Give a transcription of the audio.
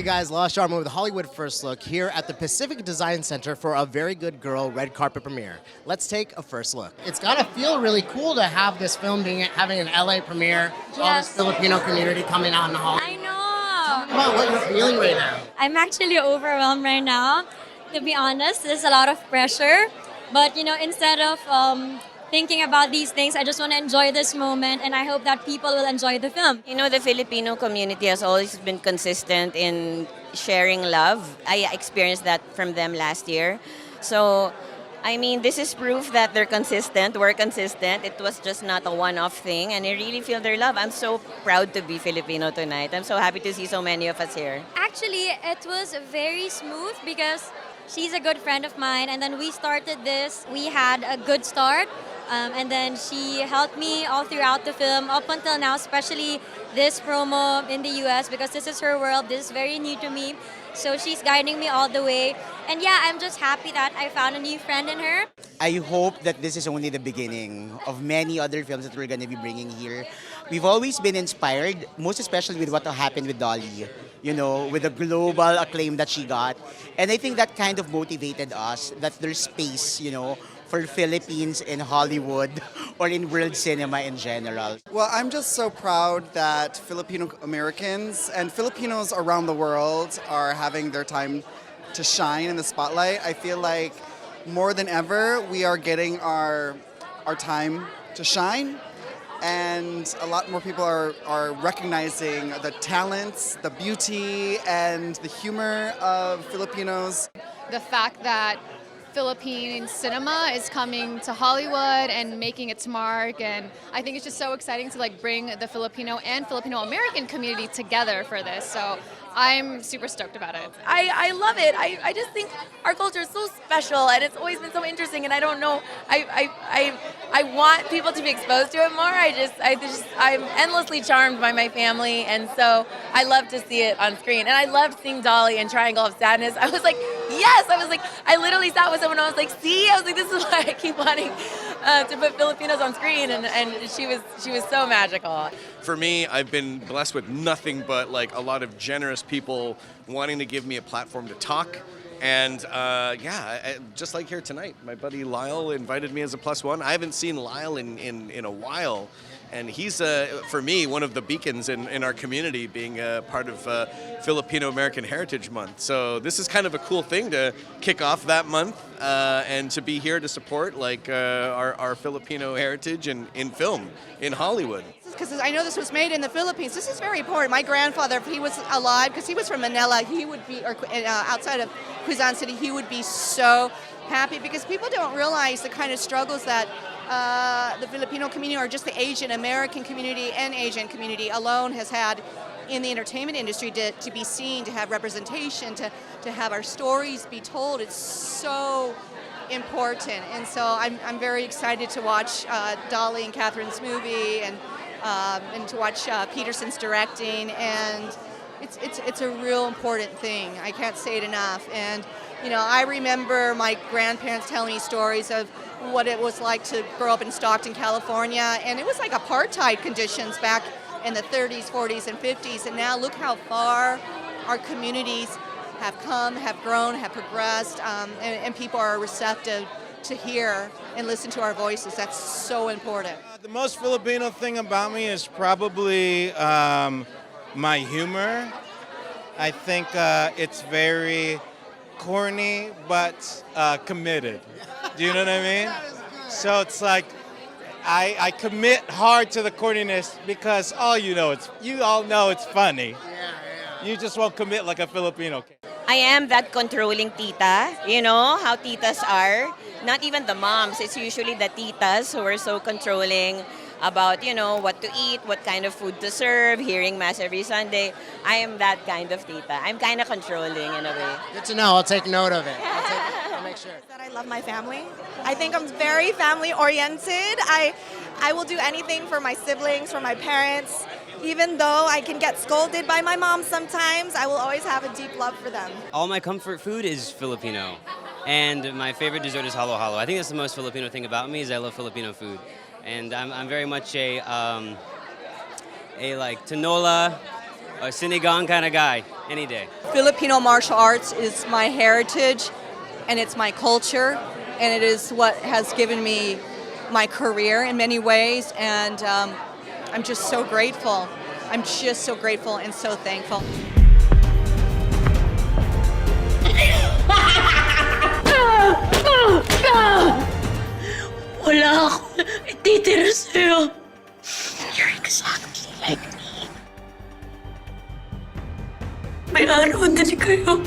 guys, Sharma with Hollywood First Look here at the Pacific Design Center for a Very Good Girl red carpet premiere. Let's take a first look. It's gotta feel really cool to have this film having an LA premiere, all this Filipino community coming out in the hall. I know. Tell me about what you're feeling right now. I'm actually overwhelmed right now. To be honest, there's a lot of pressure. But, instead of thinking about these things, I just want to enjoy this moment, and I hope that people will enjoy the film. The Filipino community has always been consistent in sharing love. I experienced that from them last year. So, this is proof that they're consistent, we're consistent. It was just not a one-off thing, and I really feel their love. I'm so proud to be Filipino tonight. I'm so happy to see so many of us here. Actually, it was very smooth because she's a good friend of mine, and then we started this. We had a good start, and then she helped me all throughout the film, up until now, especially this promo in the US, because this is her world, this is very new to me. So she's guiding me all the way. And yeah, I'm just happy that I found a new friend in her. I hope that this is only the beginning of many other films that we're going to be bringing here. We've always been inspired, most especially with what happened with Dolly, with the global acclaim that she got. And I think that kind of motivated us, that there's space, for Philippines in Hollywood or in world cinema in general. Well, I'm just so proud that Filipino Americans and Filipinos around the world are having their time to shine in the spotlight. I feel like more than ever, we are getting our time to shine. And a lot more people are recognizing the talents, the beauty, and the humor of Filipinos. The fact that Philippine cinema is coming to Hollywood and making its mark, and I think it's just so exciting to bring the Filipino and Filipino American community together for this. So I'm super stoked about it. I love it. I just think our culture is so special, and it's always been so interesting, and I don't know, I want people to be exposed to it more. I'm endlessly charmed by my family, and so I love to see it on screen. And I loved seeing Dolly in Triangle of Sadness. I was like, yes! I literally sat with someone and I was like, see? I was like, this is why I keep wanting to put Filipinos on screen, and she was so magical. For me, I've been blessed with nothing but a lot of generous people wanting to give me a platform to talk. And just like here tonight, my buddy Lyle invited me as a +1. I haven't seen Lyle in a while, and he's, for me, one of the beacons in our community, being part of Filipino American Heritage Month. So this is kind of a cool thing to kick off that month, and to be here to support our Filipino heritage in film in Hollywood. Because I know this was made in the Philippines. This is very important. My grandfather, if he was alive, because he was from Manila, he would be, or outside of Quezon City, he would be so happy, because people don't realize the kind of struggles that the Filipino community, or just the Asian American community and Asian community alone, has had in the entertainment industry to be seen, to have representation, to have our stories be told. It's so important. And so I'm very excited to watch Dolly and Kathryn's movie, and to watch Petersen's directing, and it's a real important thing. I can't say it enough. And I remember my grandparents telling me stories of what it was like to grow up in Stockton, California, and it was like apartheid conditions back in the 30s, 40s, and 50s. And now look how far our communities have come, have grown, have progressed, and people are receptive to hear and listen to our voices. That's so important. The most Filipino thing about me is probably my humor. I think it's very corny but committed. Do you know what I mean? So it's like I commit hard to the corniness because you all know it's funny. You just won't commit like a Filipino. I am that controlling tita, how titas are. Not even the moms, it's usually the titas who are so controlling about, what to eat, what kind of food to serve, hearing mass every Sunday. I am that kind of tita. I'm kind of controlling in a way. Good to know. I'll take note of it. I'll make sure. That I love my family. I think I'm very family oriented. I will do anything for my siblings, for my parents. Even though I can get scolded by my mom sometimes, I will always have a deep love for them. All my comfort food is Filipino. And my favorite dessert is halo halo. I think that's the most Filipino thing about me, is I love Filipino food. And I'm very much a tinola a sinigang kind of guy, any day. Filipino martial arts is my heritage and it's my culture and it is what has given me my career in many ways and I'm just so grateful. I'm just so grateful and so thankful. Wala ako ititira sa'yo. You're exactly like me. May araw din kayo.